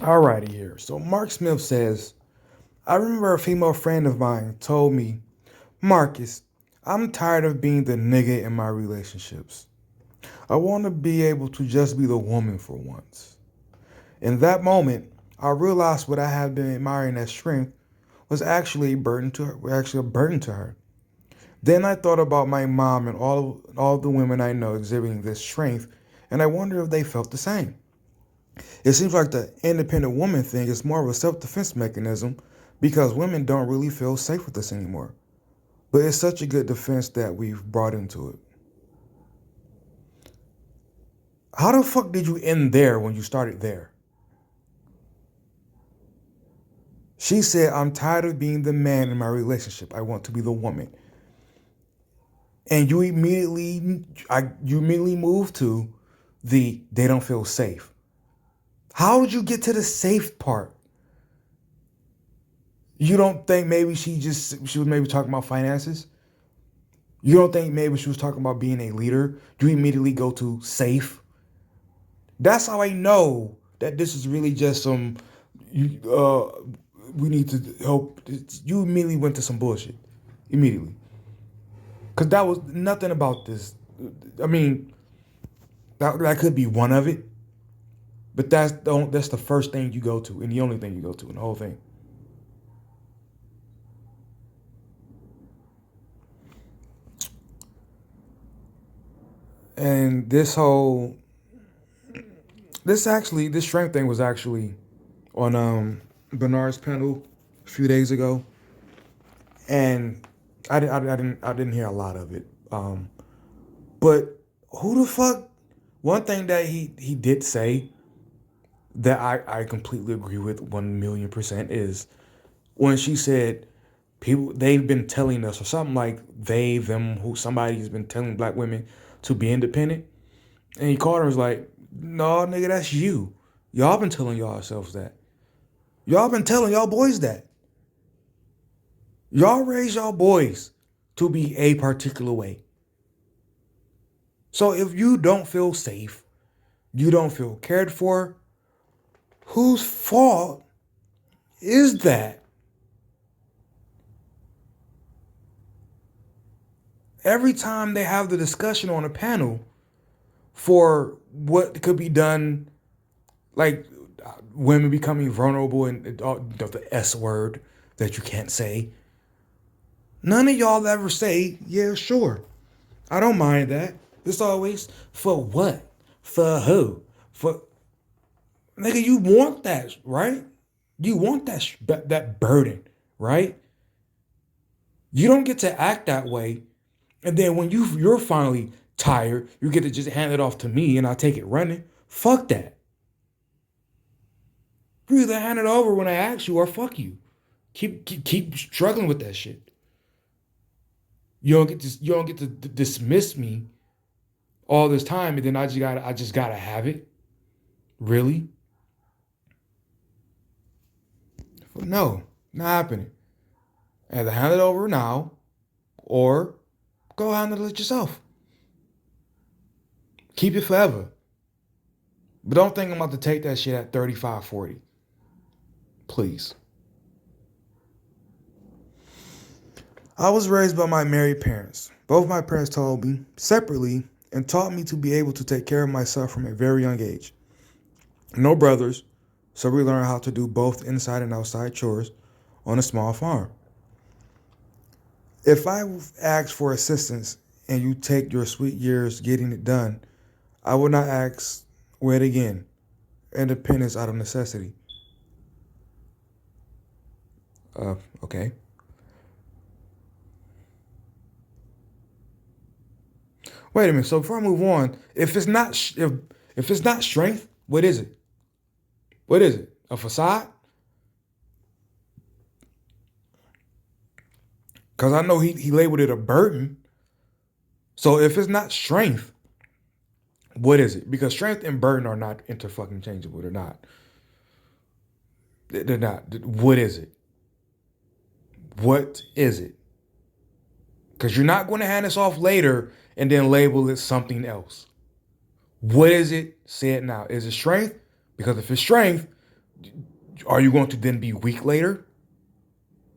Alrighty here. So Mark Smith says, I remember a female friend of mine told me, Marcus, I'm tired of being the nigga in my relationships. I want to be able to just be the woman for once. In that moment, I realized what I had been admiring as strength was actually a burden to her, actually a burden to her. Then I thought about my mom and all the women I know exhibiting this strength, and I wonder if they felt the same. It seems like the independent woman thing is more of a self-defense mechanism because women don't really feel safe with us anymore. But it's such a good defense that we've brought into it. How the fuck did you end there when you started there? She said, I'm tired of being the man in my relationship. I want to be the woman. And you immediately move to they don't feel safe. How did you get to the safe part? You don't think maybe she was maybe talking about finances? You don't think maybe she was talking about being a leader? You immediately go to safe. That's how I know that this is really just some. You, we need to help. You immediately went to some bullshit, immediately, because that was nothing about this. I mean, that could be one of it, but that's the first thing you go to and the only thing you go to in the whole thing. And this strength thing was actually on Bernard's panel a few days ago, and I didn't hear a lot of it. But who the fuck? One thing that he did say that I completely agree with 1,000,000% is when she said people they've been telling us or something like they them who somebody's been telling black women to be independent, and he called her and was like, no nigga, that's you. Y'all been telling yourselves that. Y'all been telling y'all boys that. Y'all raise y'all boys to be a particular way. So if you don't feel safe, you don't feel cared for, whose fault is that? Every time they have the discussion on a panel for what could be done, like women becoming vulnerable and the S word that you can't say, none of y'all ever say, yeah, sure. I don't mind that. It's always, for what? For who? For, nigga, you want that, right? You want that burden, right? You don't get to act that way, and then when you're finally tired, you get to just hand it off to me, and I take it running. Fuck that. You either hand it over when I ask you, or fuck you. Keep struggling with that shit. You don't get to dismiss me all this time, and then I just gotta have it. Really? No, not happening. Either hand it over now, or go handle it yourself. Keep it forever. But don't think I'm about to take that shit at 35, 40. Please. I was raised by my married parents. Both my parents told me separately and taught me to be able to take care of myself from a very young age. No brothers, so we learned how to do both inside and outside chores on a small farm. If I ask for assistance and you take your sweet years getting it done, I will not ask where again. Independence out of necessity. Okay. Wait a minute. So before I move on, if it's not strength, what is it? What is it? A facade? Because I know he labeled it a burden. So if it's not strength, what is it? Because strength and burden are not interfucking changeable. They're not. They're not. What is it? What is it? Because you're not going to hand this off later and then label it something else. What is it? Say it now. Is it strength? Because if it's strength, Are you going to then be weak later?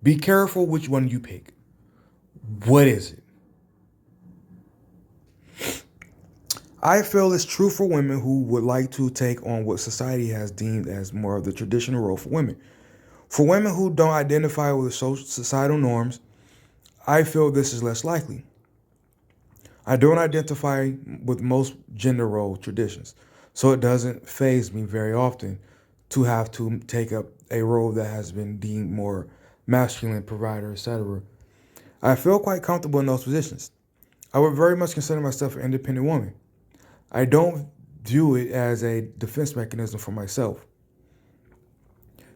Be careful which one you pick. What is it? I feel it's true for women who would like to take on what society has deemed as more of the traditional role for women. For women who don't identify with societal norms, I feel this is less likely. I don't identify with most gender role traditions, so it doesn't faze me very often to have to take up a role that has been deemed more masculine, provider, etc. I feel quite comfortable in those positions. I would very much consider myself an independent woman. I don't view it as a defense mechanism for myself.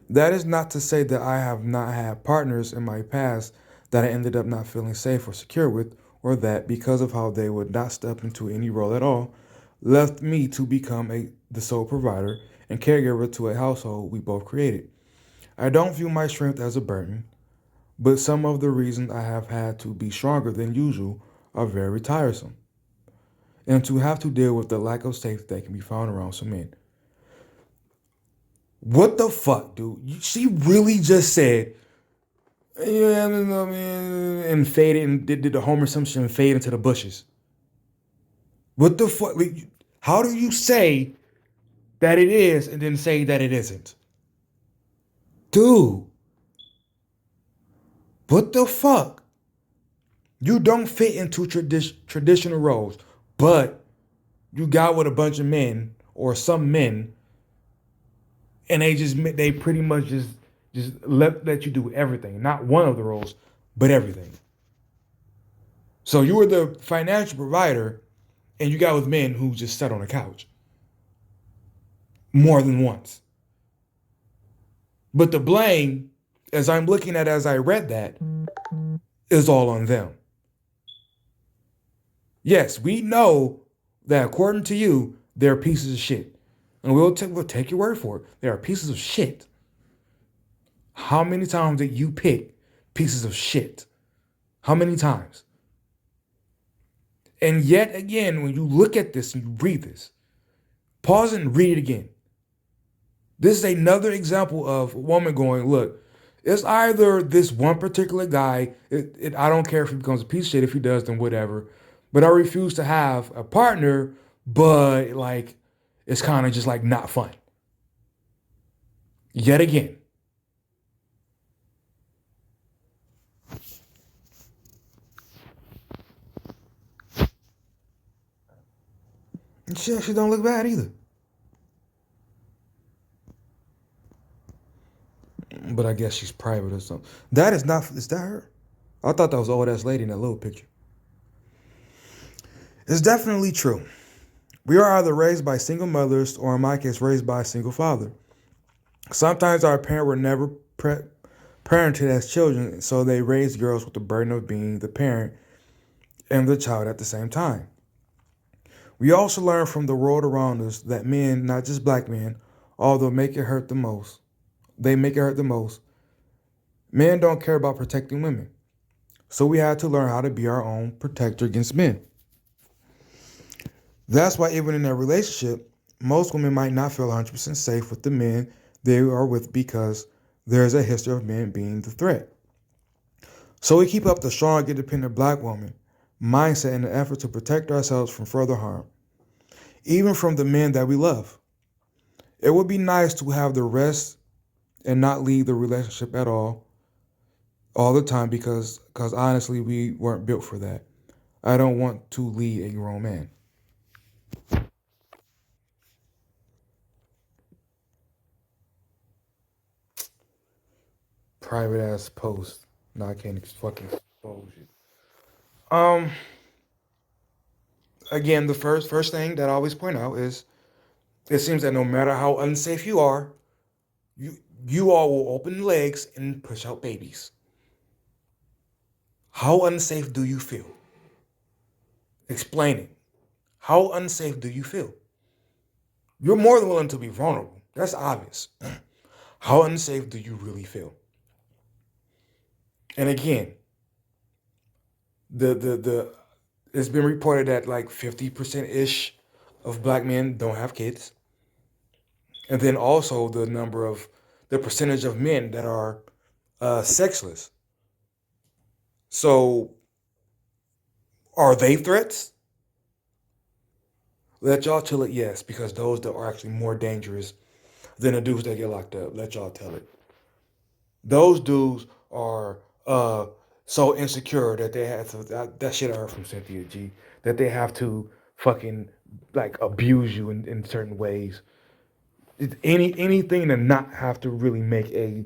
That is not to say that I have not had partners in my past that I ended up not feeling safe or secure with, or that, because of how they would not step into any role at all, left me to become the sole provider and caregiver to a household we both created. I don't view my strength as a burden, but some of the reasons I have had to be stronger than usual are very tiresome, and to have to deal with the lack of safety that can be found around some men. What the fuck, dude? She really just said, yeah, man, and faded and did the Homer Simpson and fade into the bushes. What the fuck? Like, how do you say that it is and then say that it isn't? Dude, what the fuck? You don't fit into traditional roles, but you got with a bunch of men or some men, and they pretty much just let you do everything. Not one of the roles, but everything. So you were the financial provider, and you got with men who just sat on the couch more than once. But the blame, as I'm looking at as I read that, is all on them. Yes, we know that according to you, they're pieces of shit. And we'll take your word for it. They are pieces of shit. How many times did you pick pieces of shit? How many times? And yet again, when you look at this and you read this, pause and read it again. This is another example of a woman going, look, it's either this one particular guy, I don't care if he becomes a piece of shit. If he does, then whatever. But I refuse to have a partner, but like, it's kind of just like not fun. Yet again. And she don't look bad either. But I guess she's private or something. Is that her? I thought that was the old ass lady in that little picture. It's definitely true. We are either raised by single mothers or, in my case, raised by a single father. Sometimes our parents were never parented as children, so they raise girls with the burden of being the parent and the child at the same time. We also learn from the world around us that men, not just black men, although they make it hurt the most. Men don't care about protecting women. So we had to learn how to be our own protector against men. That's why even in a relationship, most women might not feel 100% safe with the men they are with because there's a history of men being the threat. So we keep up the strong, independent black woman mindset in an effort to protect ourselves from further harm, even from the men that we love. It would be nice to have the rest and not leave the relationship at all the time because honestly, we weren't built for that. I don't want to lead a grown man. Private ass post. No, I can't fucking expose you. Um, Again, the first thing that I always point out is it seems that no matter how unsafe you are, you you all will open legs and push out babies. How unsafe do you feel? Explain it. How unsafe do you feel? You're more than willing to be vulnerable. That's obvious. How unsafe do you really feel? And again, the it's been reported that like 50% ish of black men don't have kids. And then also the number of the percentage of men that are sexless. So, are they threats? Let y'all tell it yes, because those that are actually more dangerous than the dudes that get locked up. Let y'all tell it. Those dudes are so insecure that they have to. That shit I heard from Cynthia G. That they have to fucking like abuse you in certain ways. Anything to not have to really make a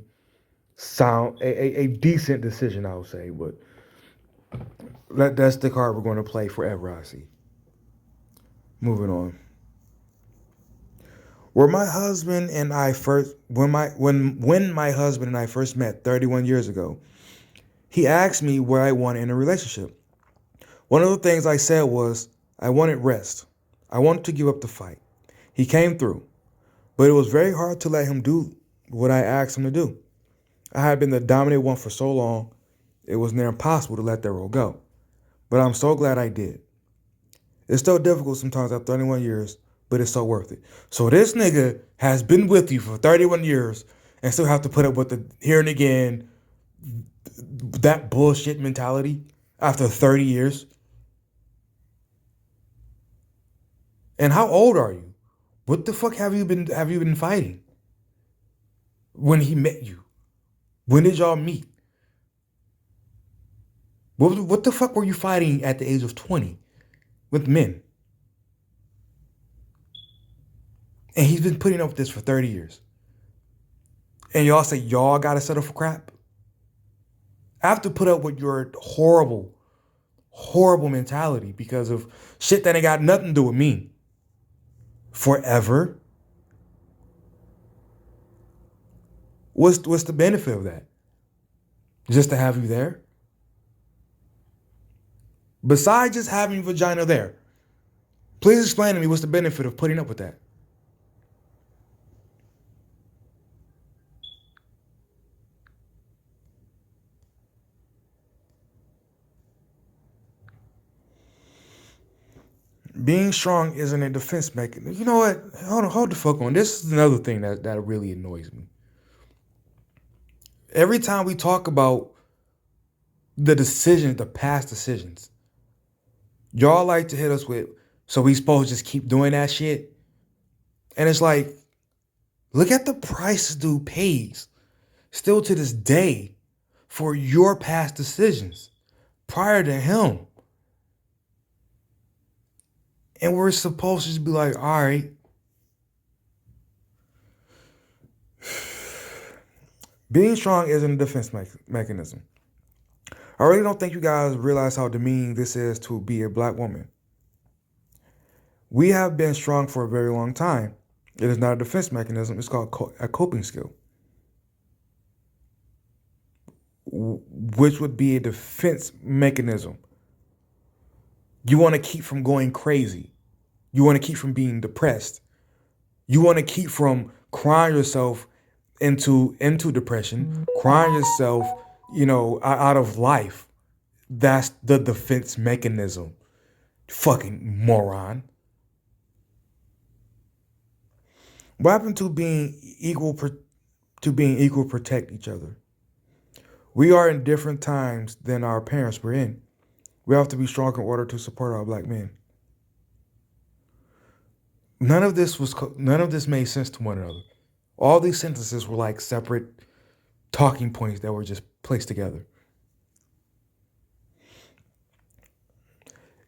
a decent decision, I would say. But that's the card we're going to play forever. I see. Moving on. Where my husband and I first when my husband and I first met 31 years ago, he asked me where I wanted in a relationship. One of the things I said was I wanted rest. I wanted to give up the fight. He came through, but it was very hard to let him do what I asked him to do. I had been the dominant one for so long, it was near impossible to let that role go. But I'm so glad I did. It's still difficult sometimes after 31 years, but it's so worth it. So this nigga has been with you for 31 years and still have to put up with the here and again, that bullshit mentality after 30 years. And how old are you? What the fuck have you been fighting? When he met you? When did y'all meet? What the fuck were you fighting at the age of 20 with men? And he's been putting up with this for 30 years. And y'all say y'all gotta settle for crap? I have to put up with your horrible, horrible mentality because of shit that ain't got nothing to do with me. Forever? What's the benefit of that? Just to have you there? Besides just having vagina there, please explain to me what's the benefit of putting up with that? Being strong isn't a defense mechanism. You know what? Hold the fuck on. This is another thing that really annoys me. Every time we talk about the decisions, the past decisions, y'all like to hit us with, so we supposed to just keep doing that shit? And it's like, look at the prices dude pays still to this day for your past decisions prior to him. And we're supposed to just be like, all right. Being strong isn't a defense mechanism. I really don't think you guys realize how demeaning this is to be a black woman. We have been strong for a very long time. It is not a defense mechanism. It's called a coping skill, which would be a defense mechanism. You want to keep from going crazy. You want to keep from being depressed. You want to keep from crying yourself into depression, crying yourself, out of life. That's the defense mechanism. Fucking moron. What happened to being equal protect each other? We are in different times than our parents were in. We have to be strong in order to support our black men. None of this made sense to one another. All these sentences were like separate talking points that were just placed together.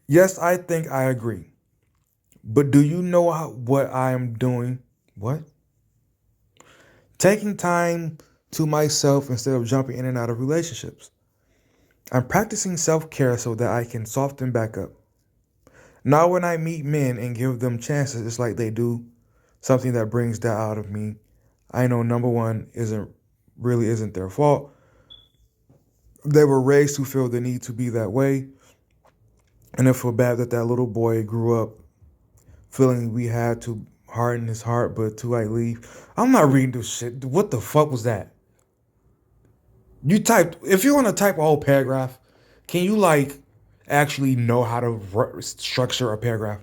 Yes, I think I agree. But do you know what I am doing? What? Taking time to myself instead of jumping in and out of relationships. I'm practicing self-care so that I can soften back up. Now when I meet men and give them chances, it's like they do something that brings that out of me. I know number one isn't their fault. They were raised to feel the need to be that way. And I feel bad that little boy grew up feeling we had to harden his heart, but to like leave. I'm not reading this shit. What the fuck was that? If you want to type a whole paragraph, can you actually know how to structure a paragraph?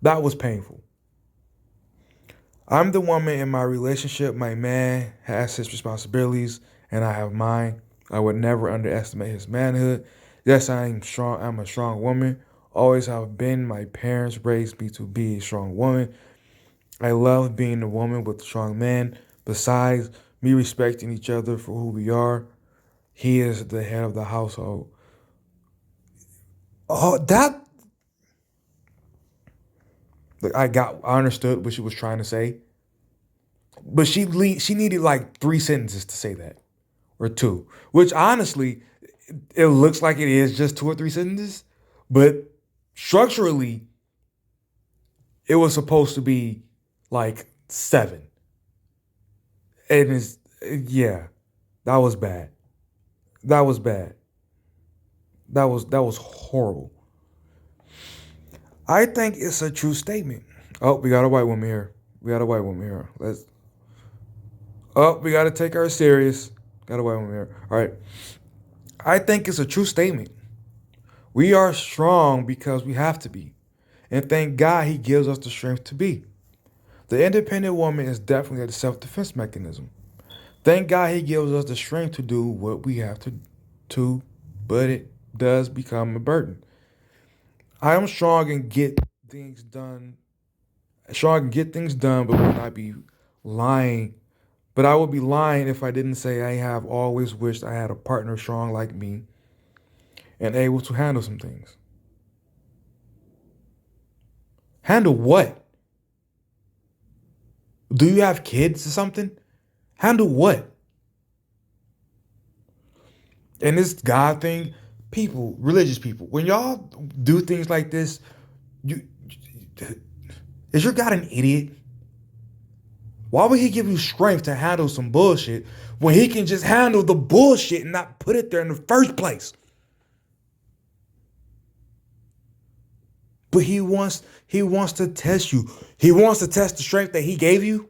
That was painful. I'm the woman in my relationship. My man has his responsibilities and I have mine. I would never underestimate his manhood. Yes, I am strong. I'm a strong woman. Always have been. My parents raised me to be a strong woman. I love being a woman with a strong man. Besides me respecting each other for who we are, he is the head of the household. Oh, that like I understood what she was trying to say, but she needed like three sentences to say that or two, which honestly, it looks like it is just two or three sentences, but structurally, it was supposed to be like seven, and it's yeah, that was bad. That was bad. That was horrible. I think it's a true statement. Oh, we got a white woman here. We got a white woman here. Let's. Oh, we got to take her serious. Got a white woman here. All right. I think it's a true statement. We are strong because we have to be. And thank God he gives us the strength to be. The independent woman is definitely a self defense mechanism. Thank God he gives us the strength to do what we have to, but it does become a burden. I am strong and get things done. Strong and get things done, but will not be lying. But I would be lying if I didn't say I have always wished I had a partner strong like me and able to handle some things. Handle what? Do you have kids or something? Handle what? And this God thing, people, religious people, when y'all do things like this, you is your God an idiot? Why would he give you strength to handle some bullshit when he can just handle the bullshit and not put it there in the first place? But he wants to test you. He wants to test the strength that he gave you.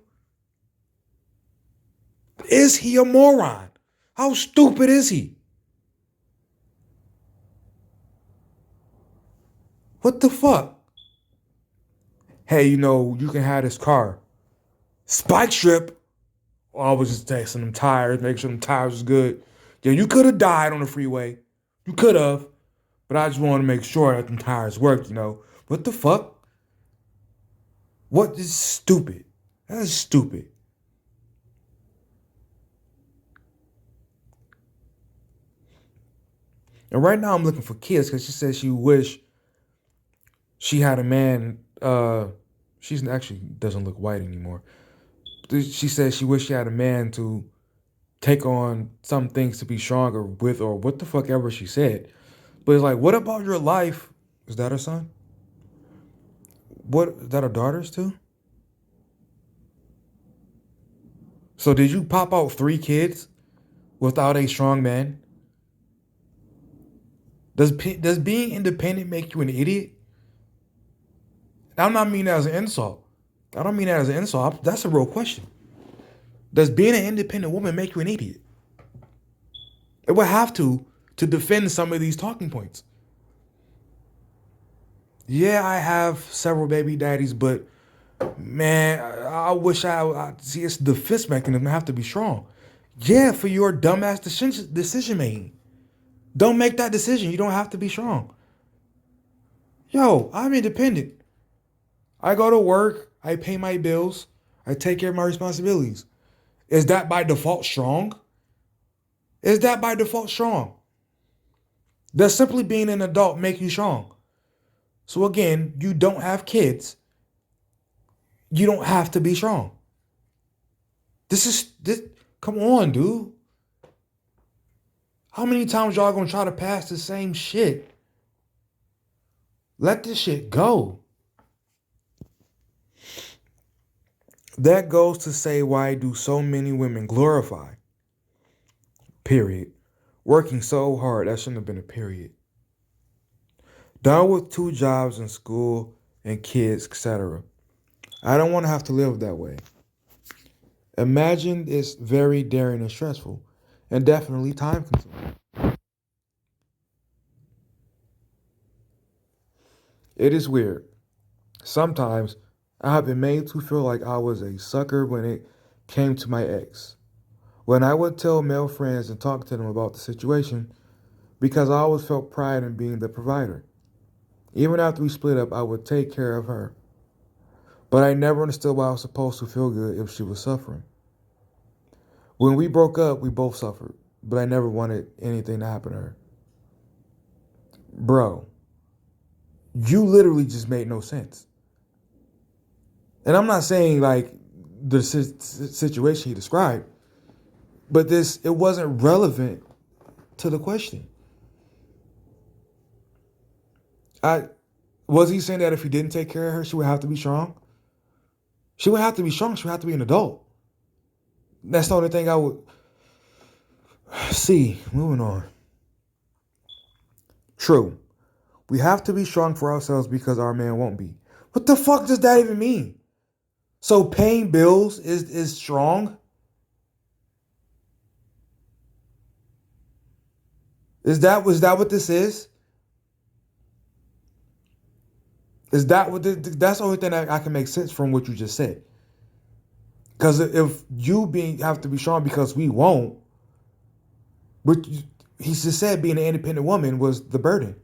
Is he a moron? How stupid is he? What the fuck? Hey, you can have this car. Spike strip. Oh, I was just testing them tires, make sure them tires was good. Yeah, you could have died on the freeway. You could have. But I just wanted to make sure that them tires worked. What the fuck? What is stupid? That is stupid. And right now I'm looking for kids because she says she wish she had a man. She's actually doesn't look white anymore. She says she wish she had a man to take on some things to be stronger with, or what the fuck ever she said. But it's like, what about your life? Is that her son? What is that her daughter's too? So did you pop out three kids without a strong man? Does being independent make you an idiot? I'm not mean that as an insult. I don't mean that as an insult. That's a real question. Does being an independent woman make you an idiot? It would have to defend some of these talking points. Yeah, I have several baby daddies, but man, I wish I see it's the defense mechanism. I have to be strong. Yeah, for your dumbass decision making. Don't make that decision. You don't have to be strong. Yo, I'm independent. I go to work. I pay my bills. I take care of my responsibilities. Is that by default strong? Is that by default strong? Does simply being an adult make you strong? So again, you don't have kids. You don't have to be strong. This is this. Come on, dude. How many times y'all gonna try to pass the same shit? Let this shit go. That goes to say, why do so many women glorify? Period. Working so hard. That shouldn't have been a period. Done with two jobs in school and kids, etc. I don't want to have to live that way. Imagine it's very daring and stressful, and definitely time consuming. It is weird. Sometimes I have been made to feel like I was a sucker when it came to my ex. When I would tell male friends and talk to them about the situation, because I always felt pride in being the provider. Even after we split up, I would take care of her. But I never understood why I was supposed to feel good if she was suffering. When we broke up, we both suffered, but I never wanted anything to happen to her. Bro, you literally just made no sense. And I'm not saying like the situation he described, but it wasn't relevant to the question. I Was he saying that if he didn't take care of her, she would have to be strong? She would have to be strong. She would have to be an adult. That's the only thing I would see. Moving on. True. We have to be strong for ourselves because our man won't be. What the fuck does that even mean? So paying bills is strong? Was that what this is? Is that what that's the only thing that I can make sense from what you just said? Because if you being have to be strong because we won't, but he just said being an independent woman was the burden.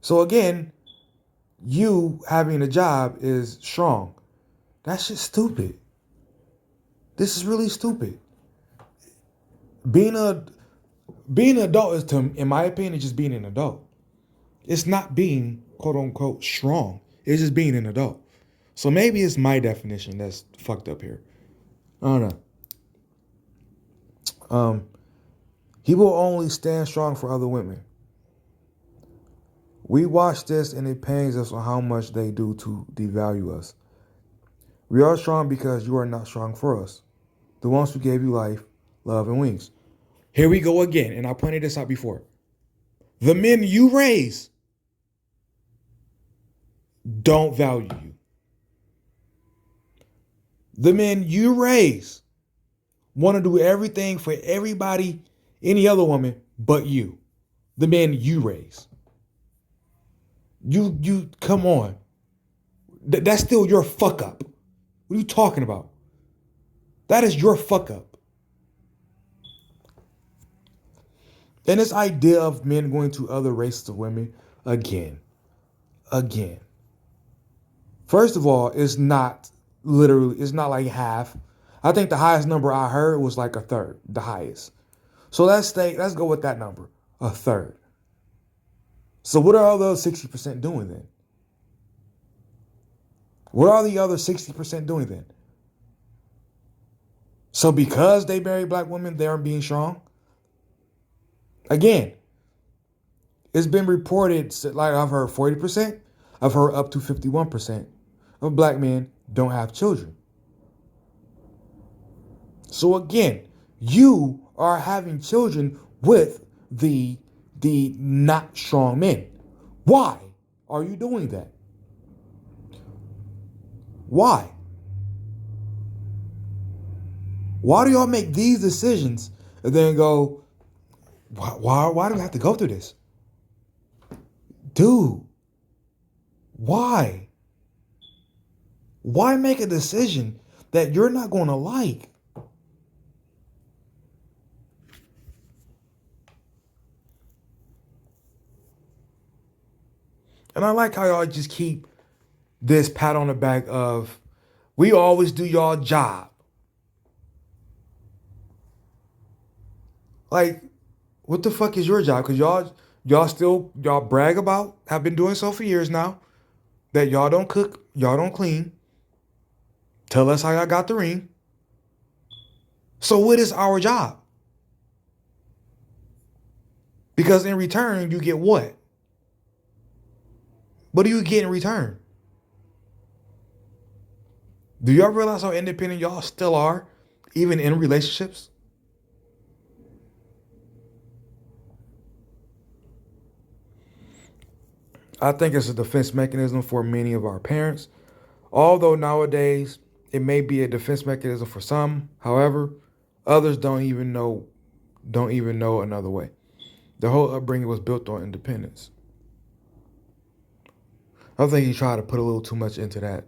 So again, you having a job is strong. That's just stupid. This is really stupid. Being a being an adult is, to, in my opinion, is just being an adult. It's not being quote unquote strong. It's just being an adult. So maybe it's my definition that's fucked up here. I don't know. He will only stand strong for other women. We watch this and it pains us on how much they do to devalue us. We are strong because you are not strong for us. The ones who gave you life, love, and wings. Here we go again, and I pointed this out before. The men you raise don't value you. The men you raise want to do everything for everybody, any other woman, but you. The men you raise. You come on. That's still your fuck up. What are you talking about? That is your fuck up. And this idea of men going to other races of women, again. First of all, it's not like half. I think the highest number I heard was like a third, the highest. So let's go with that number, a third. So what are all those 60% doing then? What are the other 60% doing then? So because they marry black women, they aren't being strong? Again, it's been reported, like I've heard 40%, I've heard up to 51% of black men don't have children. So again, you are having children with the not strong men. Why are you doing that? Why? Why do y'all make these decisions and then go, why do we have to go through this? Dude, why? Why make a decision that you're not going to like? And I like how y'all just keep this pat on the back of, we always do y'all job. Like, what the fuck is your job? Because y'all brag about, have been doing so for years now, that y'all don't cook, y'all don't clean. Tell us how y'all got the ring. So what is our job? Because in return, you get what? What do you get in return? Do y'all realize how independent y'all still are, even in relationships? I think it's a defense mechanism for many of our parents. Although nowadays it may be a defense mechanism for some, however, others don't even know another way. The whole upbringing was built on independence. I think he tried to put a little too much into that.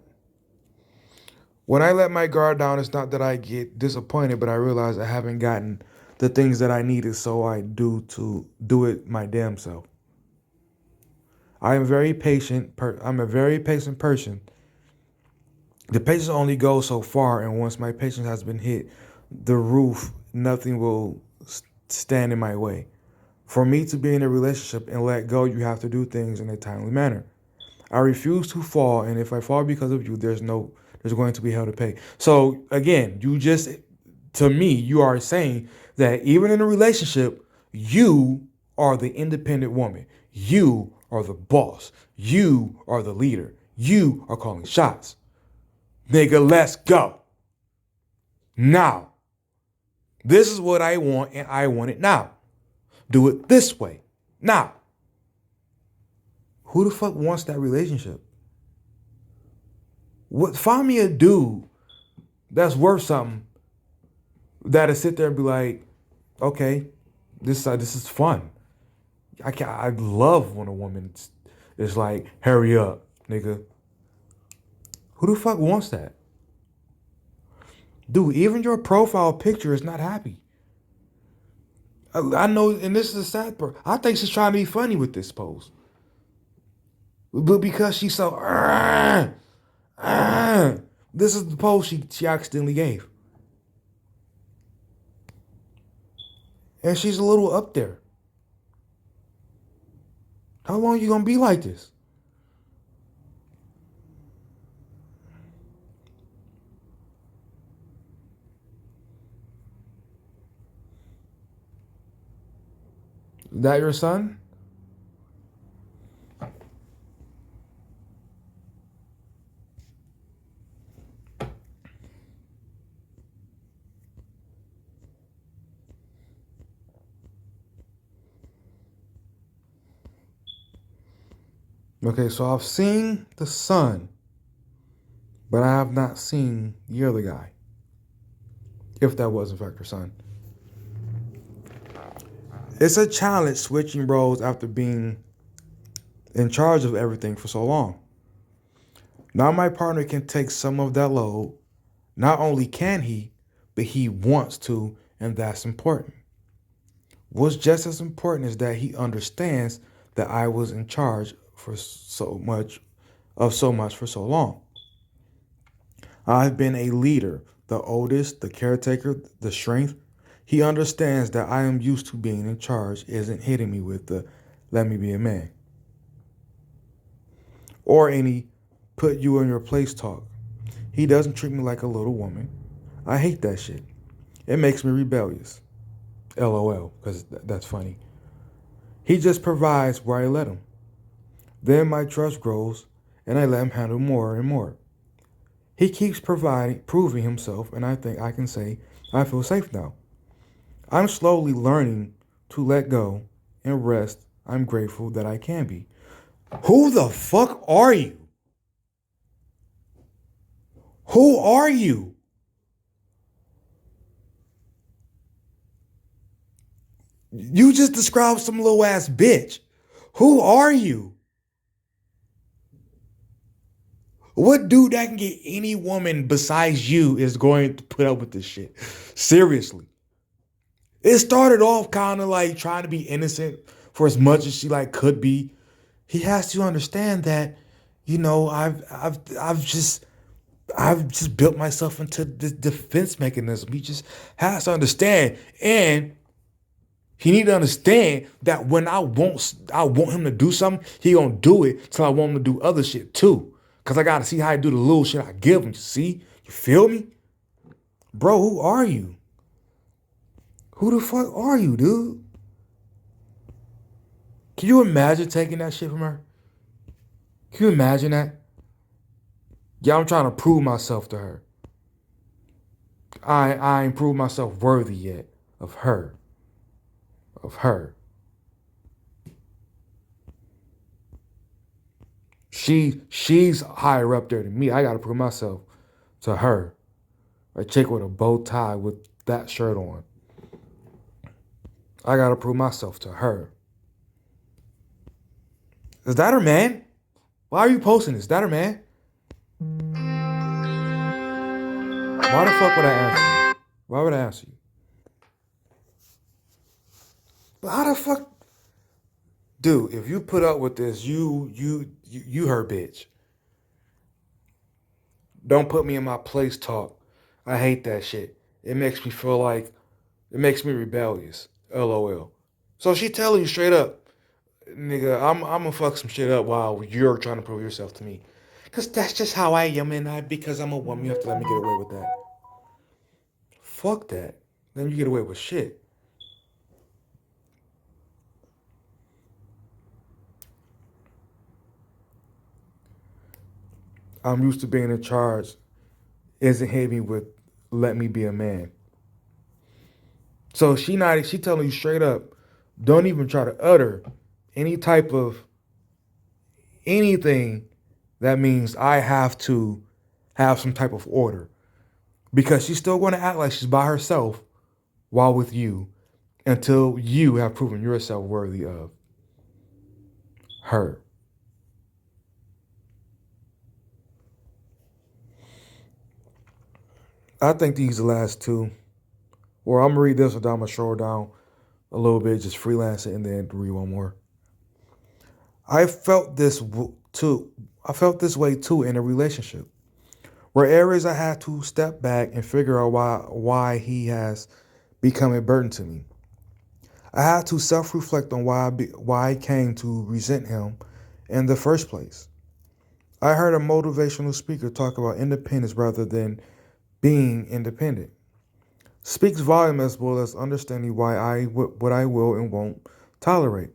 When I let my guard down, it's not that I get disappointed, but I realize I haven't gotten the things that I needed, so I do to do it my damn self. I am very patient. I'm a very patient person. The patience only goes so far, and once my patience has been hit, the roof, nothing will stand in my way. For me to be in a relationship and let go, you have to do things in a timely manner. I refuse to fall, and if I fall because of you, there's going to be hell to pay. So again, to me, you are saying that even in a relationship, you are the independent woman. You are the boss. You are the leader. You are calling shots. Nigga, let's go. Now. This is what I want, and I want it now. Do it this way. Now. Who the fuck wants that relationship? Find me a dude that's worth something that'll sit there and be like, okay, this is fun. I love when a woman is like, hurry up, nigga. Who the fuck wants that? Dude, even your profile picture is not happy. I know, and this is the sad part. I think she's trying to be funny with this pose. But because she's so, this is the pose she accidentally gave. And she's a little up there. How long you gonna be like this? Is that your son? Okay, so I've seen the son, but I have not seen the other guy. If that was in fact your son. It's a challenge switching roles after being in charge of everything for so long. Now my partner can take some of that load. Not only can he, but he wants to, and that's important. What's just as important is that he understands that I was in charge for so much for so long. I've been a leader, the oldest, the caretaker, the strength. He understands that I am used to being in charge, isn't hitting me with the let me be a man. Or any put you in your place talk. He doesn't treat me like a little woman. I hate that shit. It makes me rebellious. LOL, because that's funny. He just provides where I let him. Then my trust grows, and I let him handle more and more. He keeps proving himself, and I think I can say I feel safe now. I'm slowly learning to let go and rest. I'm grateful that I can be. Who the fuck are you? Who are you? You just described some little ass bitch. Who are you? What dude that can get any woman besides you is going to put up with this shit? Seriously. It started off kind of like trying to be innocent for as much as she like could be. He has to understand that, I've just built myself into this defense mechanism. He just has to understand, and he need to understand that when I want him to do something, he gonna do it till I want him to do other shit too. Cause I gotta see how he do the little shit I give him. You see, you feel me, bro? Who are you? Who the fuck are you, dude? Can you imagine taking that shit from her? Can you imagine that? Yeah, I'm trying to prove myself to her. I ain't proved myself worthy yet of her. Of her. She's higher up there than me. I gotta prove myself to her. A chick with a bow tie with that shirt on. I gotta prove myself to her. Is that her man? Why are you posting this? That her man? Why the fuck would I answer you? Why would I answer you? But how the fuck, dude? If you put up with this, you her bitch. Don't put me in my place talk. I hate that shit. It makes me feel like it makes me rebellious. LOL. So she telling you straight up, nigga, I'm gonna fuck some shit up while you're trying to prove yourself to me. Cause that's just how I am, and because I'm a woman, you have to let me get away with that. Fuck that. Then you get away with shit. I'm used to being in charge. Isn't hit me with let me be a man. So she telling you straight up, don't even try to utter any type of anything that means I have to have some type of order. Because she's still going to act like she's by herself while with you until you have proven yourself worthy of her. I think these are the last two. Or I'm gonna read this one down, I'm gonna scroll down a little bit, just freelance it, and then read one more. I felt this too. I felt this way too in a relationship. Were areas I had to step back and figure out why he has become a burden to me. I had to self-reflect on why I came to resent him in the first place. I heard a motivational speaker talk about independence rather than being independent. Speaks volume as well as understanding what I will and won't tolerate.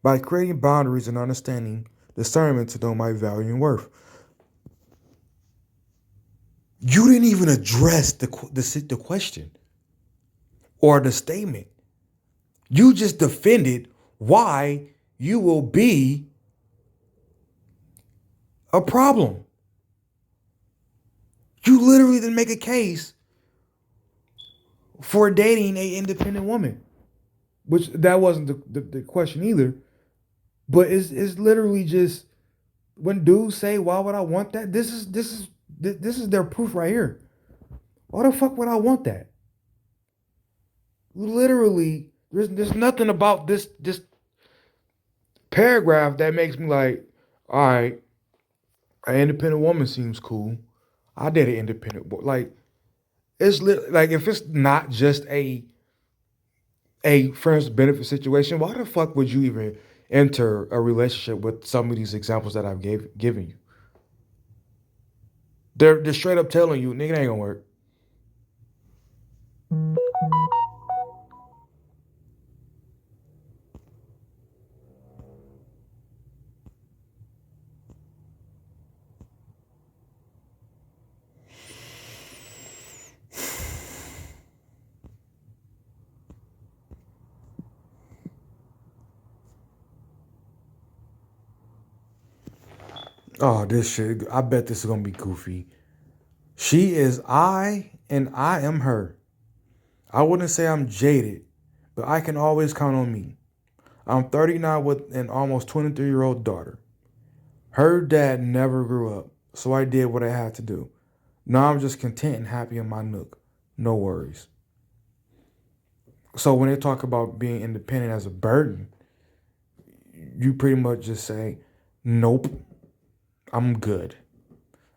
By creating boundaries and understanding discernment to know my value and worth. You didn't even address the question or the statement. You just defended why you will be a problem. You literally didn't make a case for dating a independent woman, which that wasn't the question either. But it's literally just when dudes say, "Why would I want that?" This is their proof right here. Why the fuck would I want that? Literally, there's nothing about this paragraph that makes me like, all right, an independent woman seems cool. I date an independent boy. Like like if it's not just a friends benefit situation, why the fuck would you even enter a relationship with some of these examples that I've given you? They're straight up telling you, nigga, it ain't gonna work. Oh, this shit. I bet this is gonna be goofy. She is I and I am her. I wouldn't say I'm jaded, but I can always count on me. I'm 39 with an almost 23-year-old daughter. Her dad never grew up, so I did what I had to do. Now I'm just content and happy in my nook. No worries. So when they talk about being independent as a burden, you pretty much just say, nope, I'm good.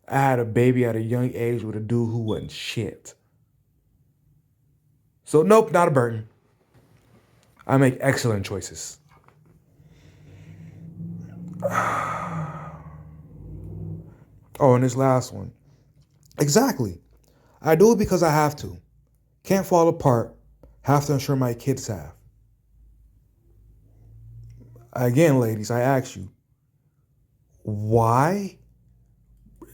I had a baby at a young age with a dude who wasn't shit. So nope, not a burden. I make excellent choices. Oh, and this last one. Exactly. I do it because I have to. Can't fall apart. Have to ensure my kids have. Again, ladies, I ask you, why,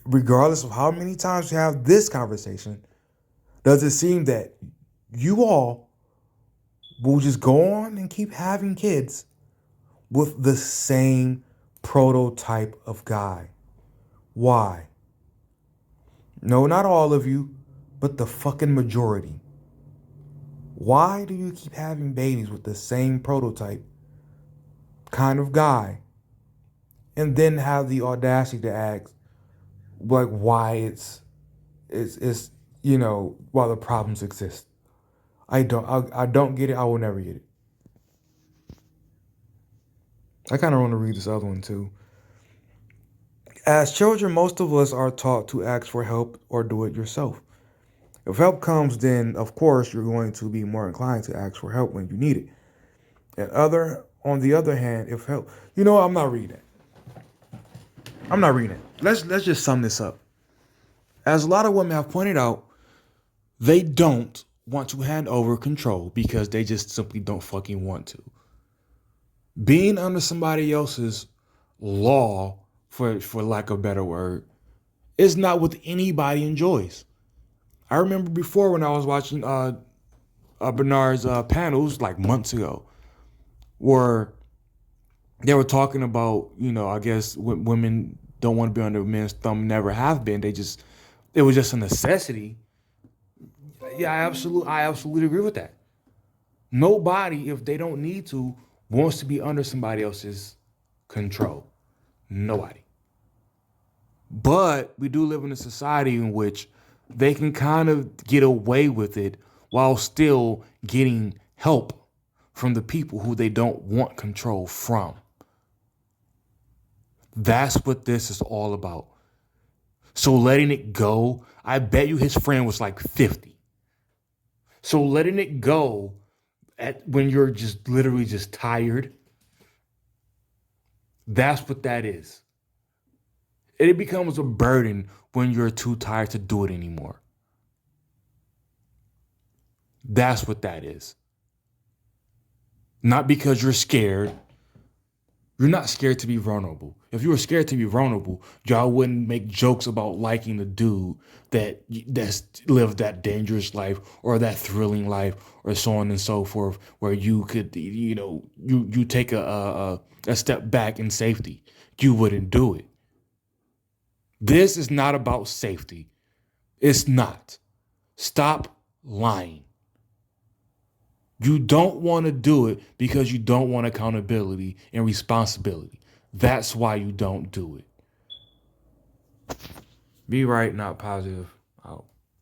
regardless of how many times you have this conversation, does it seem that you all will just go on and keep having kids with the same prototype of guy? Why? No, not all of you, but the fucking majority. Why do you keep having babies with the same prototype kind of guy and then have the audacity to ask like why it's why the problems exist. I don't get it. I will never get it. I kind of want to read this other one too. As children, most of us are taught to ask for help or do it yourself. If help comes, then of course you're going to be more inclined to ask for help when you need it. On the other hand, if help, I'm not reading it. I'm not reading it. Let's just sum this up. As a lot of women have pointed out, they don't want to hand over control because they just simply don't fucking want to. Being under somebody else's law, for lack of a better word, is not what anybody enjoys. I remember before when I was watching Bernard's panels like months ago, where they were talking about, I guess women don't want to be under men's thumb, never have been. It was just a necessity. Yeah, I absolutely agree with that. Nobody, if they don't need to, wants to be under somebody else's control. Nobody. But we do live in a society in which they can kind of get away with it while still getting help from the people who they don't want control from. That's what this is all about. So letting it go, I bet you his friend was like 50. So letting it go when you're just literally just tired, that's what that is. It becomes a burden when you're too tired to do it anymore. That's what that is. Not because you're scared. You're not scared to be vulnerable. If you were scared to be vulnerable, y'all wouldn't make jokes about liking the dude that's lived that dangerous life or that thrilling life or so on and so forth, where you could, you take a step back in safety. You wouldn't do it. This is not about safety. It's not. Stop lying. You don't want to do it because you don't want accountability and responsibility. That's why you don't do it. Be right, not positive.